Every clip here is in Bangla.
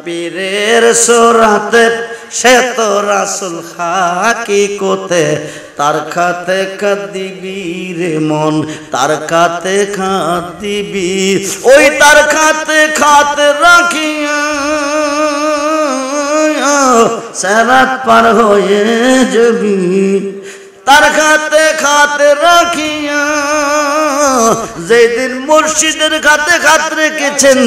পীরের সোরাতে সে তো রাসূল হাকিকতে তার খাতে কাঁদিবি রে মন তার খাতে কাঁদিবি ওই তার খাতে খাতে রাখিয়া সিরাত পার হয়ে যাবি তার খাতে খাতে রাখিয়া যেদিন মুর্শিদের খাতে খাত রেখেছেন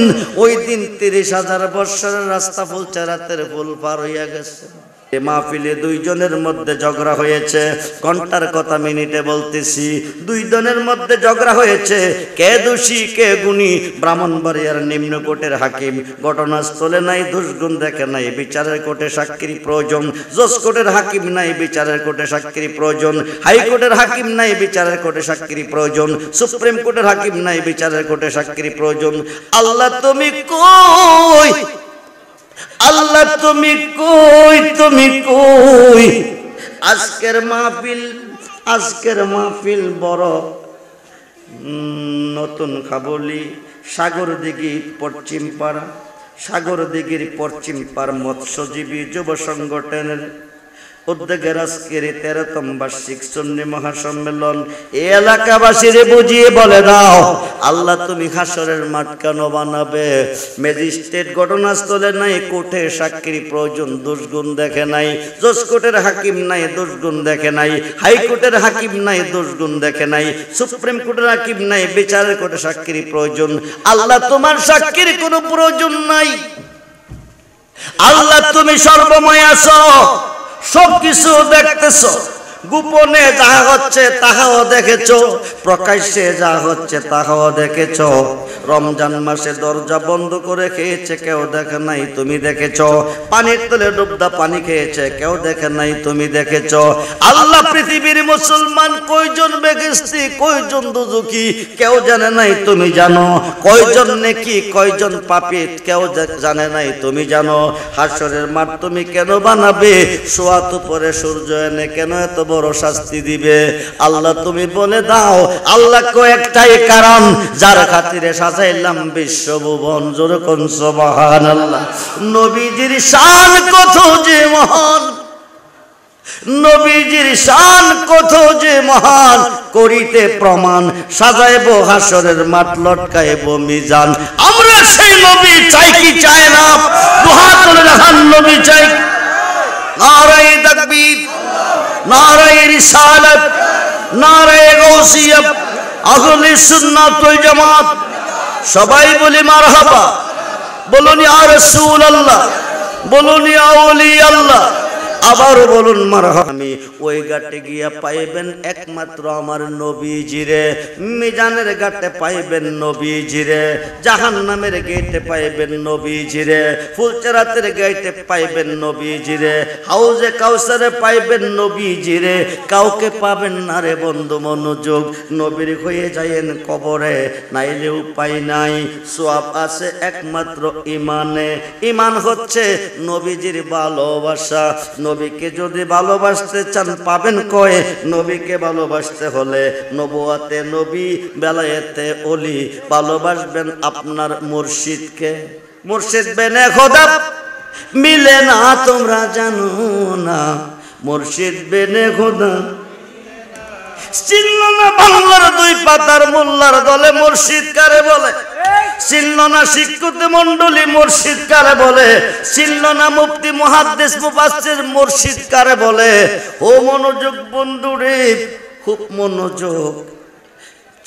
ওই দিন 30,000 বছরের রাস্তা ফুলচারাতের ফুল পার হইয়া গেছে। এই মাহফিলে দুইজনের মধ্যে ঝগড়া হয়েছে, ঘন্টার কথা মিনিটে বলতেছি। দুইজনের মধ্যে ঝগড়া হয়েছে, কে দোষী কে গুণী। ব্রাহ্মণবাড়িয়ার নিম্ন কোর্টের হাকিম ঘটনাস্থলে নাই, দোষগুণ দেখে নাই, বিচারের কোর্টে সাক্ষীর প্রয়োজন। জজ কোর্টের হাকিম নাই, বিচারের কোর্টে সাক্ষীর প্রয়োজন। হাইকোর্টের হাকিম নাই, বিচারের কোর্টে সাক্ষীর প্রয়োজন। সুপ্রিম কোর্টের হাকিম নাই, বিচারের কোর্টে সাক্ষীর প্রয়োজন। আল্লাহ তুমি কই, আল্লাহ তুমি কই, তুমি কই। আজকের মাহফিল বড় নতুন খাবলি সাগর দিঘির পশ্চিম পাড়া, সাগর দিঘির পশ্চিম পাড় মৎস্যজীবী যুব সংগঠনের উদ্যোগের আজকের 13তম বার্ষিক সুন্নি মহাসম্মেলন। এই এলাকাবাসীরে বুঝিয়ে বলে দাও, আল্লাহ তুমি হাসরের মাঠ কেন বানাবে? ম্যাজিস্ট্রেট ঘটনাস্থলে নাই, কোর্টে সাক্ষীর প্রয়োজন, দোষগুণ দেখে নাই। জজ কোর্টের হাকিম নাই, দোষগুণ দেখে নাই। হাইকোর্টের হাকিম নাই, দোষগুণ দেখে নাই। সুপ্রিম কোর্টের হাকিম নাই, বিচারের কোর্টে সাক্ষীর প্রয়োজন। আল্লাহ তোমার সাক্ষীর কোনো প্রয়োজন নাই। আল্লাহ তুমি সর্বময় আছো, সবকিছু দেখতেছ। গোপনে যা হচ্ছে তাহাও দেখেছ, প্রকাশ্যে যা হচ্ছে তাহাও দেখেছ। রমজান মাসে দরজা বন্ধ করে খেয়েছে, কেউ দেখে নাই, তুমি দেখেছ। পানির তলে ডুবদা পানি খেয়েছে, কেউ দেখে নাই, তুমি দেখেছ। আল্লাহ পৃথিবীর মুসলমান কয়জন বেহেশতি কয়জন দোজখী কেউ জানে নাই, তুমি জানো। কয়জন নেকি কয়জন পাপী কেউ জানে নাই, তুমি জানো। হাসরের মাঠ তুমি কেন বানাবে? সোয়াত পরে সূর্য এনে কেন এত বড় শাস্তি দিবে? আল্লাহ তুমি বলে দাও। আল্লাহ কয়েকটাই কারণ, যার খাতিরে সাজাইলাম বিশ্বভুবন। জোরে কোন সুবহানাল্লাহ। নবীজির শান কত যে মহান, নবীজির শান কত যে মহান, করিতে প্রমাণ সাজাইব হাসরের মাঠ, লটকাইব মিজান। আমরা সেই নবী চাই কি চাই না? দুহাত তুলে দেখান, নবী চাই। নারায়ে তাকবীর, নারায়ে রিসালাত, নারায়ে গাউসিয়া, আহলে সুন্নাত ওয়াল জামাত। সবাই বলি মারহাবা। বলুন ইয়া রাসূলুল্লাহ, বলুন ইয়া ওলি আল্লাহ। আবারও বলুন মারহাবা। আমি ওই ঘাটে গিয়া পাইবেন একমাত্র আমার নবীজিরে। মিজানের ঘাটে পাইবেন নবীজিরে। জাহান্নামের গেটে পাইবেন নবীজিরে। ফুলচরাতের গেটে পাইবেন নবীজিরে। হাউজে কাউসারে পাইবেন নবীজিরে। কাউকে পাবেন না রে বন্ধু, মনোযোগ। নবীর হয়ে যায়েন কবরে, নাইলে উপায় নাই। সওয়াব আছে একমাত্র ইমানে। ইমান হচ্ছে নবীজির ভালোবাসা। নবীকে যদি ভালোবাসতে চান পাবেন কয়? নবীকে ভালোবাসতে হলে নবুয়াতে নবী, বেলায়েতে ওলি। ভালোবাসবেন আপনার মুর্শিদকে। মুর্শিদ বেনে খোদা মিলে না, তোমরা জানো না। মুর্শিদ বেনে খোদা চিনল না বাংলার দুই পাতার মোল্লার দলে মুর্শিদ কারে বলে? চিনল না শিক্ষিত মন্ডলী মুর্শিদ কারে বলে? চিনল না মুফতি মুহাদ্দিস মুফাসসির মুর্শিদ কারে বলে? ও মনোযোগ বন্ধুরে, খুব মনোযোগ।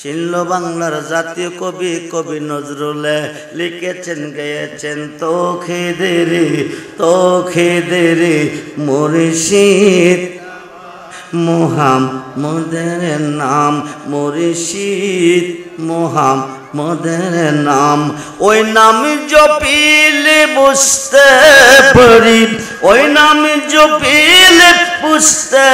চিনল বাংলার জাতীয় কবি কবি নজরুলে লিখেছেন, গেয়েছেন তোখেদের মুর্শিদ মুহাম্মদের নাম, মুর্শিদ মুহাম্মদের নাম। ওই নাম জপিলে বুঝতে পারি, ওই নাম জপিলে বুঝতে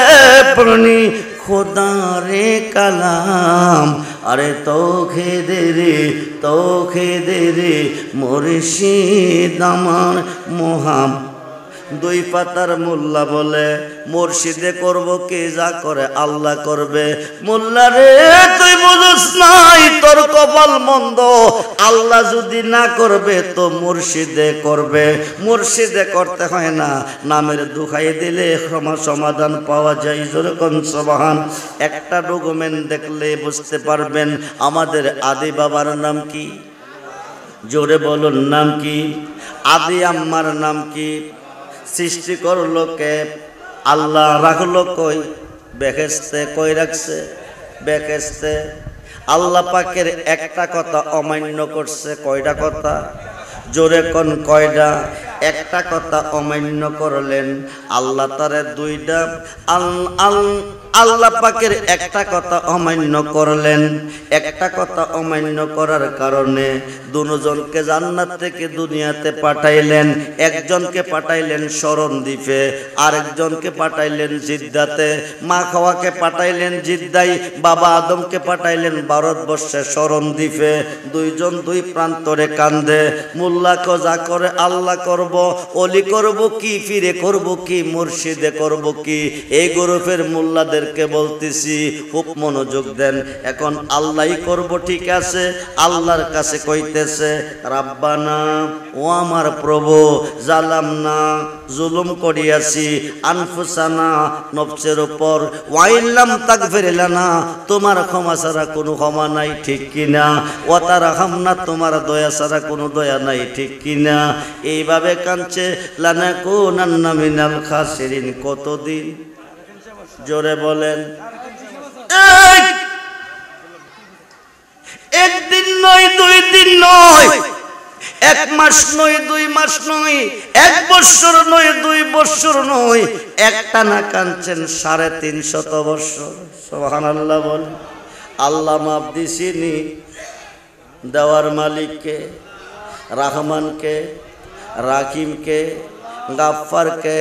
পারি খোদারে কালাম। আরে তোখেদের মুর্শিদ আমার দুই পাতার মোল্লা বলে মুর্শিদে করব কে যা করে আল্লাহ করবে। মোল্লা রে তুই বুঝছ নাই তোর কপাল মন্দ, আল্লাহ যদি না করবে তো মুর্শিদে করবে। মুর্শিদে করতে হয় না, নামের দুখাই দিলে সমাধান পাওয়া যায়। যেরকম সুবহান। একটা ডকুমেন্ট দেখলে বুঝতে পারবেন আমাদের আদি বাবার নাম কি? জোরে বলুন নাম কি? আদি আম্মার নাম কি? সৃষ্টি করলো কে? আল্লাহ। রাখলো কই? বেহেশতে। কই রাখছে? বেহেশতে। আল্লাহ পাকের একটা কথা অমান্য করছে। কয়টা কথা? জোরে কোন কয়টা? একটা কথা অমান্য করলেন, আল্লাহ তারে দুইটা। আল্লাহ পাকের একটা কথা অমান্য করলেন। একটা কথা অমান্য করার কারণে দুজনকে জান্নাত থেকে দুনিয়াতে পাঠাইলেন। একজনকে পাঠাইলেন শরণ দ্বীপে, আরেকজনকে পাঠাইলেন জিদ্দাতে। মা খাওয়াকে পাঠাইলেন জিদ্দাই, বাবা আদমকে পাঠাইলেন ভারতবর্ষে শরণ দ্বীপে। দুইজন দুই প্রান্তরে কান্দে। মোল্লাকে যা করে আল্লাহ করব, অলি করব কি, ফিরে করব কি, মুর্শিদে করব কি? এই গ্রুপের মোল্লাদেরকে বলতেছি খুব মনোযোগ দেন। এখন আল্লাহই করব ঠিক আছে, আল্লাহর কাছে কইতেছে রাব্বানা, ও আমার প্রভু, জালামনা, জুলুম করিয়াছি, আনফুসানা, নফসের উপর, ওয়াইল্লাম তাগফির লানা, তোমার ক্ষমা ছাড়া কোনো ক্ষমা নাই, ঠিক কিনা? ওয়াতারহামনা, তোমার দয়া ছাড়া কোনো দয়া নাই, ঠিক কিনা? এইভাবে কাঁদছে। লানাকুনান্না মিনাল খাসিরিন। কতদিন? জোরে বলেন। একদিন নয়, দুই দিন নয়, এক মাস নয়, দুই মাস নয়, এক বছর নয়, দুই বছর নয়, একটা না কাঁদছেন 350 বছর। সুবহানাল্লাহ বল। আল্লাহ মাপ দিছিনি দেওয়ার মালিককে, রহমানকে, রাহিমকে, গাফফারকে।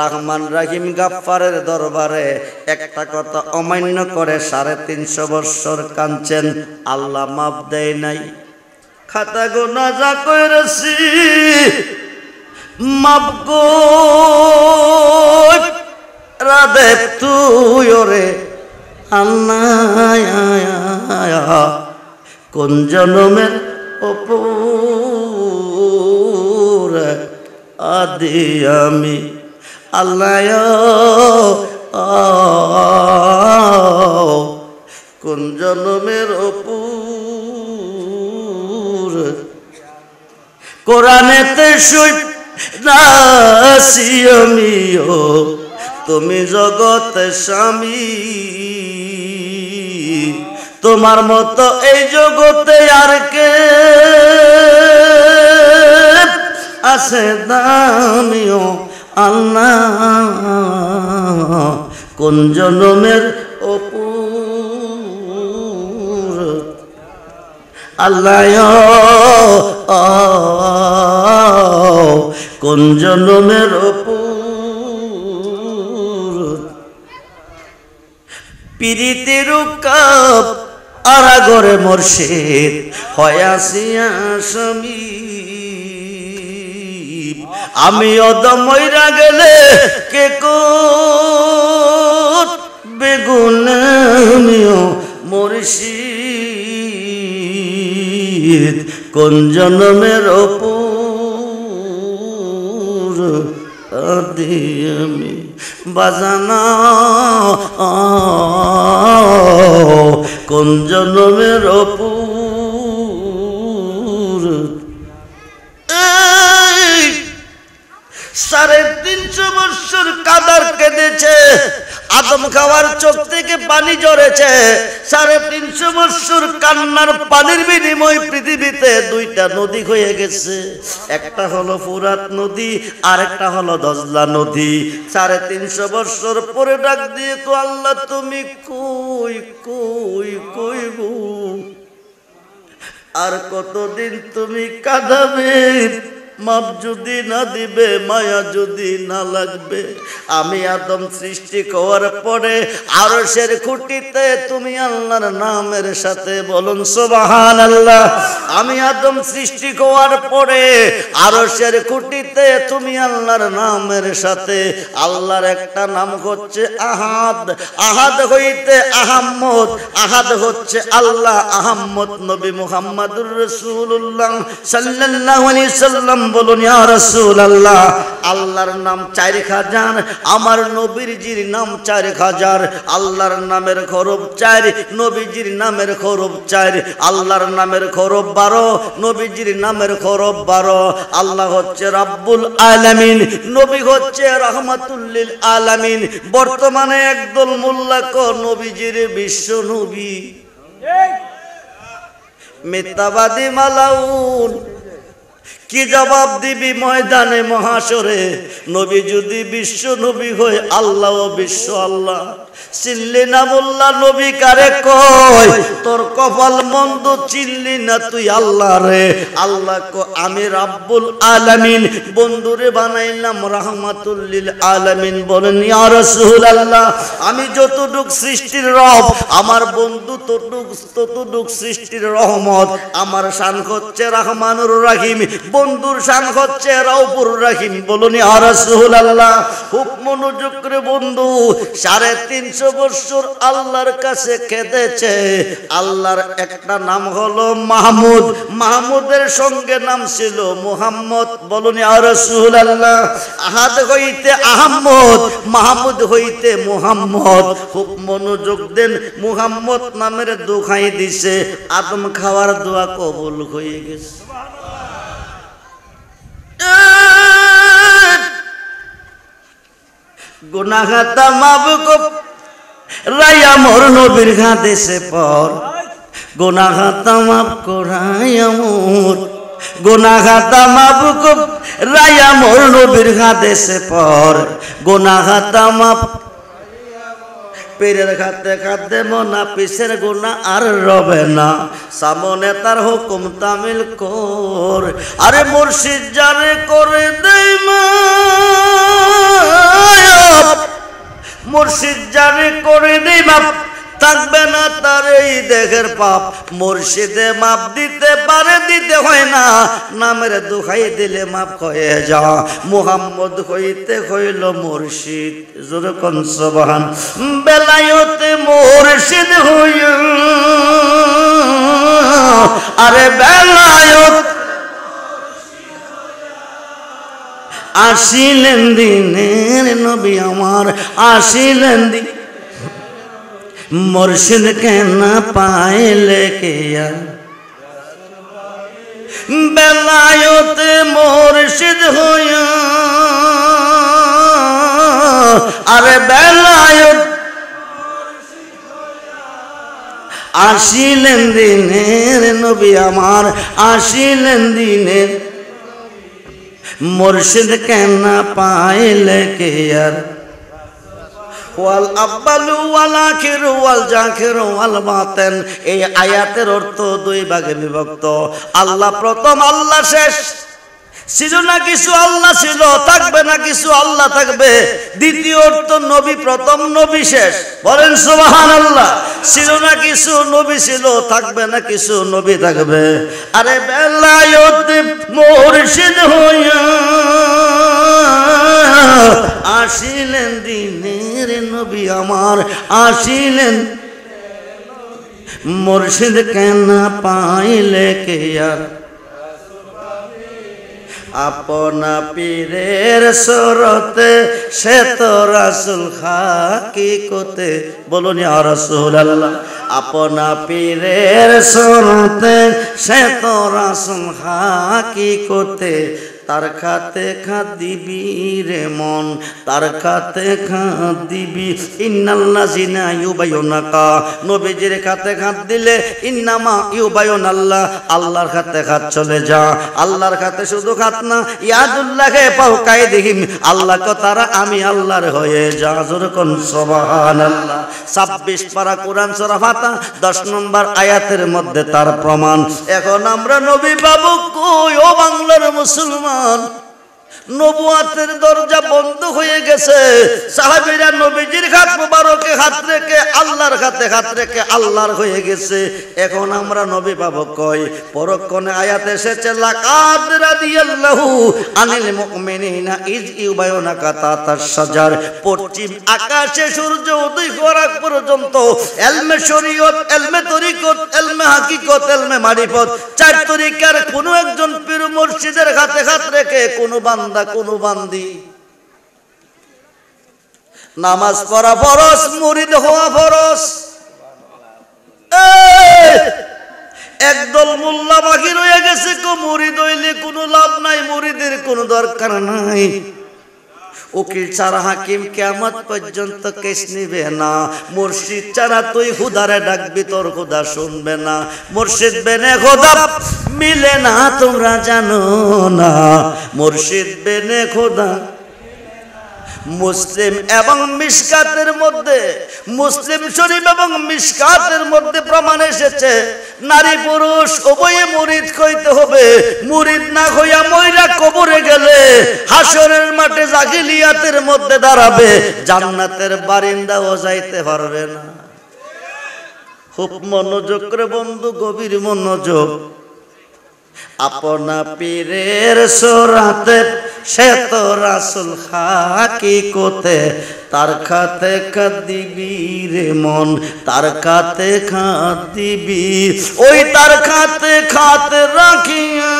রহমান রাহিম গাফফারের দরবারে একটা কথা অমান্য করে 350 বছর কাঁদছেন, আল্লাহ মাপ দেয় নাই। খাতা গোনা যা করেছি মাপ গো রাধে তুই ওরে আল্লাহ। কোন জনমের অপুর আদি আমি আল্লাহ, কোন জনমের অপুর। কোরআনেতে শুই নাসি আমিও, তুমি জগতে স্বামী, তোমার মতো এই জগতে আর কে আছে দামিও আল্লাহ, কোন জনমের অপুর আল্লাহ, কোন জনমের অপুর। পিরিতের কাপ আরাগরে মুর্শিদ হয়াছি আসামি, আমি অদম মইরা গেলে কে করবে গুনামিও মুর্শিদ, কোন জনমের অপুর আদি আমি বাজানা, কোন জনমের অপুর। 350 বছর কাদার কেঁদেছে, আদম খাওয়ার চোখ থেকে পানি ঝরেছে। 350 বছর কান্নার পানির বিনিময় পৃথিবীতে দুইটা নদী হয়ে গেছে। একটা হলো ফুরাত নদী, আর একটা হলো দজলা নদী। 350 বছর পরে ডাক দিয়ে তো আল্লাহ তুমি কই কই কই গো, আর কতদিন তুমি কাঁদাবে? মাপ যদি না দিবে, মায়া যদি না লাগবে, আমি আদম সৃষ্টি করার পরে আরশের খুঁটিতে তুমি আল্লাহর নামের সাথে বলুন সুবহানাল্লাহ। আমি আদম সৃষ্টি করার পরে আরশের খুঁটিতে তুমি আল্লাহর নামের সাথে, আল্লাহর একটা নাম হচ্ছে আহাদ, আহাদ হইতে আহাম্মদ, আহাদ হচ্ছে আল্লাহ, আহাম্মদ নবী মুহাম্মদুর রাসূলুল্লাহ সাল্লাল্লাহু আলাইহি সাল্লাম। বলুন ইয়া রাসূলুল্লাহ। আল্লাহর নাম 4000, আমার নবীজির নাম 4000। আল্লাহর নামের হরফ 4, নবীজির নামের হরফ 4। আল্লাহর নামের হরফ 12, নবীজির নামের হরফ 12। আল্লাহ হচ্ছে রাব্বুল আলামিন, নবী হচ্ছে রাহমাতুল লিল আলামিন। বর্তমানে একদল মোল্লা কো নবীজির বিশ্ব নবী, মিথ্যাবাদী মালাউন। কি জবাব দিবি ময়দানে মহাশরে? নবী যদি বিশ্ব নবী হয়, আল্লাহ বিশ্ব আল্লাহ। চিনলি না মোল্লা নবী কারে কয়? তোর কপাল মন্দ, চিনলি না তুই আল্লাহ রে। আল্লাহ কো আমি রাব্বুল আলামিন, বন্ধুরে বানাইলাম রাহমাতুল লিল আলামিন। বলেন ইয়া রাসূলুল্লাহ। আমি যতটুক সৃষ্টির রব, আমার বন্ধু ততটুক সৃষ্টির রহমত। আমার শান হচ্ছে রহমানুর রহিম, বন্ধুর শান হচ্ছে রাউফুর রহিম। বলুন ইয়া রাসূলুল্লাহ। খুব মনোযোগ করে বন্ধু, 350 বছর আল্লাহর কাছে কেঁদেছে। আল্লাহর একটা নাম হলো মাহমুদ, মাহমুদের সঙ্গে নাম ছিল মুহাম্মদ। বলুন ইয়া রাসূলুল্লাহ। আহাদ হইতে আহম্মদ, মাহমুদ হইতে মুহাম্মদ। খুব মনোযোগ দেন, মুহাম্মদ নামের দোহাই দিছে, আদম খাওয়ার দোয়া কবুল হয়ে গেছে। গুনাহগাতা মাফ কর রায়া মোর নবীর হাদিসে পর, গুনাহগাতা মাফ করায়া মোর, গুনাহগাতা মাফ কর রায়া মোর নবীর হাদিসে পর, গুনাহগাতা মাফ। পীরের খাতে খাতে মনা পিসের গুনাহ আর রবে না, সামনে তার হুকুম তামিল কর। আরে মুর্শিদ জারে করে দেই মাপ, মুর্শিদ জারে করে দেই মাপ, থাকবে না তার এই দেহের পাপ। মুর্শিদে মাপ দিতে পারে, দিতে হয় না, নামের দোহাই দিলে মাপ হয়ে যা। মুহাম্মদ হইতে হইল মুর্শিদ, জোরে কোন সুবহান। বেলায়েতে মুর্শিদ হইয়া, আরে বেলায়েত আসিলেন দিনের নবী আমার, আসিলেন দিন। মুর্শিদ কেন পাইলে কেয়া, বেলায়েতে মুর্শিদ হইয়া, আরে বেলায়েত আসিলেন দিনের নবী আমার, আসিলেন দিনের। মুর্শিদ কেন পাইলে কেয়ার, ওয়াল আব্বালু ওয়াল আখিরু ওয়াল জাখিরু ওয়াল বাতিন। এই আয়াতের অর্থ দুই ভাগে বিভক্ত। আল্লাহ প্রথম, আল্লাহ শেষ। ছিল না কিছু, আল্লাহ ছিল, থাকবে না কিছু, আল্লাহ থাকবে। দ্বিতীয় অর্থ, নবী প্রথম, নবী শেষ। বলেন সুবহানাল্লাহ। ছিল না কিছু, নবী ছিল, থাকবে না কিছু, নবী থাকবে। আরে বেলায়েতে মুর্শিদ হইয়া, আসিলেন দিনের নবী আমার, আসিলেন। মুর্শিদ কেন পাইলে কেয়ার, আপনা পীরের সুরতে সে তো রাসূল হাকিকতে। বলুন ইয়া রাসূলুল্লাহ। আপনা পীরের সুরতে সে তো রাসূল হাকিকতে। তার খাতে খাত দিবি রে মন, তার খাতে খাত দিবি। ইন্নাল্লাযিনা ইউবাইয়ুনাকা, নবীজির খাতে খাত দিলে ইন্নামা ইউবাইয়ুনাল্লাহ, আল্লাহর খাতে খাত চলে যা। আল্লাহর খাতে শুধু খাত না, ইয়াদুল্লাহে ফাওকাইদিহিম, আল্লাহ কো তারা আমি আল্লাহর হয়ে যা। জোরে কোন সুবহানাল্লাহ। 26 পারা কোরআন সূরা ফাতিহা 10 নম্বর আয়াতের মধ্যে তার প্রমাণ। এখন আমরা নবী বাবু কই ও বাংলার মুসলমান, মুসলমান নবুয়াতের দরজা বন্ধ হয়ে গেছে সাহাবীরা নবীজির হাত মোবারকে হাত রেখে আল্লাহর হাত রেখে আল্লাহর হয়ে গেছে এখন আমরা নবী পাবো কই পরক্ষণে আয়াত এসেছে লাকাদ রাদিয়াল্লাহু আনিল মুমিনিনা ইজ ইউবায়ুনাকা তাতাশ শাজার পশ্চিম আকাশে সূর্য উদয় করার পর্যন্ত ইলমে শরীয়ত ইলমে তরিকত ইলমে হাকিকত ইলমে মারিফত চার তরিকার কোন একজন পীর মুর্শিদের হাতে হাত রেখে কোন বান্দা কোন বান্দি নামাজ পড়া ফরজ মুরিদ হওয়া ফরজ একদল মোল্লা বাকি রয়ে গেছে কো মুরিদ হইলে কোনো লাভ নাই মুরিদের কোনো দরকার নাই উকিল ছাড়া হাকিম কিয়ামত পর্যন্ত কেস নিবে না মুর্শিদ ছাড়া তুই খুদারে ডাকবি তোর খুদা শুনবে না মুর্শিদ বেনে খোদা মিলে না তোমরা জানো না মুর্শিদ বেনে খোদা মুসলিম এবং মিশকাতের মধ্যে মুসলিম শরীফ এবং মিশকাতের মধ্যে প্রমাণ এসেছে নারী পুরুষ উভয়ে মুরিদ কইতে হবে মুরিদ না হইয়া মইরা কবরে গেলে হাসরের মাঠে জাহিলিয়াতের মধ্যে দাঁড়াবে জান্নাতের বারিন্দাও যাইতে পারবে না খুব মনোযোগ করে বন্ধু গভীর মনোযোগ আপনা পীরের সোরাতে সে তো রাসূল হাকিকতে তার খাতে খাদিবি রে মন তার খাতে খাদিবি ওই তার খাতে খাতে রাখিয়া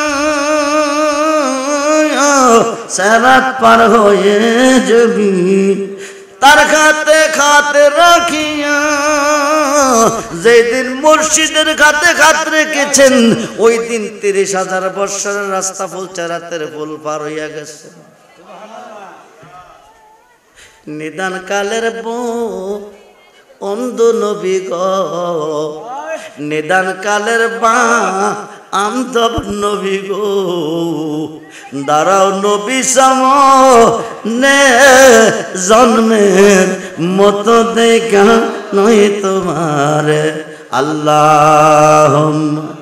সারাত পার হয়ে যাবি তার খাতে খাতে রাখিয়া যেদিন মুর্শিদের খাতে খাত রেখেছেন ওই দিন ৩০,০০০ বৎসরের রাস্তা ফুলচারাতের ফুল পার হইয়া গেছে নিদান কালের অন্ধ নবী গো নিদান কালের আন্ধব নবী গো দাঁড়াও নবী সামনে জন্মের মতো দেখা নয় তোমার আল্লাহুম্মা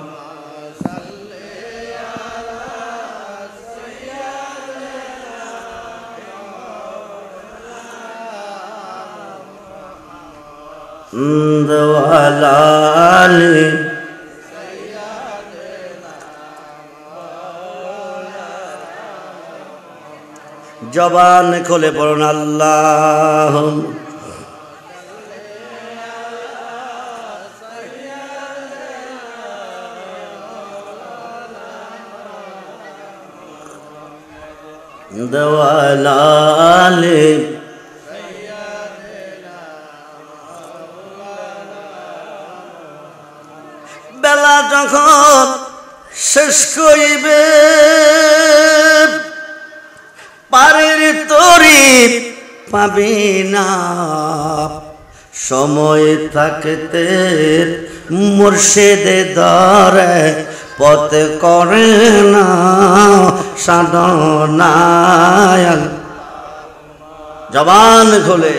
দওয়ালালি জবান খুলে পড়ুন আল্লাহ দওয়ালালি বেলা যখন শেষ করিবে পারের তরি পাবি না সময় থাকতে মুর্শিদে ধরে পথ করে না সাধনায় জবান খোলে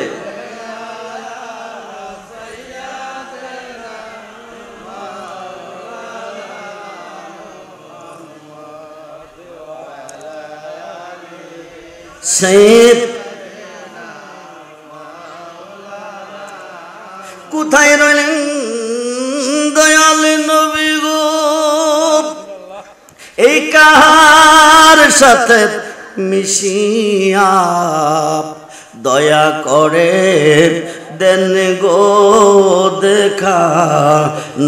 সৈয়দ কোথায় রইলেন দয়াল নবী গো এই কাহার সাথে মিশিয়া দয়া করে দেন গো দেখা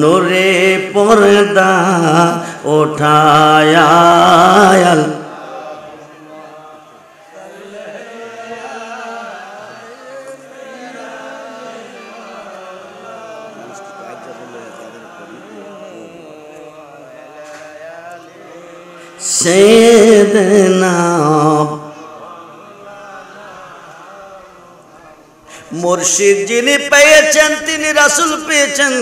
নূরে পর্দা ওঠায়া সেদনা মুর্শিদ যিনি পেয়েছেন তিনি রাসূল পেয়েছেন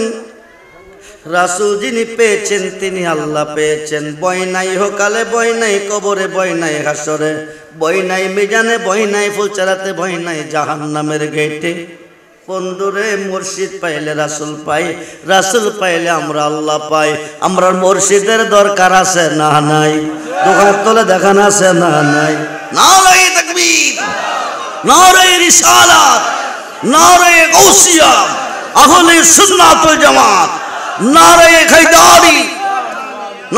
রাসূল যিনি পেয়েছেন তিনি আল্লাহ পেয়েছেন বই নাই হোকালে বই নাই কবরে বই নাই হাসরে বই নাই মিজানে বই নাই ফুলচারাতে বই নাই জাহান্নামের গেটে বন্ধুরে মুর্শিদ পাইলে রাসূল পাই, রাসূল পাইলে আমরা আল্লাহ পাই। আমরা মুর্শিদের দরকার আছে না নাই? দোকান তলে দেখান আছে না নাই? নারায়ে তাকবীর, নারায়ে রিসালাত, নারায়ে গাউসিয়া, আহলে সুন্নাত ওয়াল জামাত, নারায়ে হায়দারি,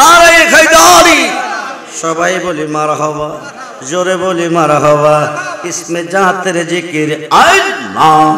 নারায়ে হায়দারি। সবাই বলি মারহাবা, জোরে বলি মারহাবা। ইসমে জাতের জিকির আল্লাহ।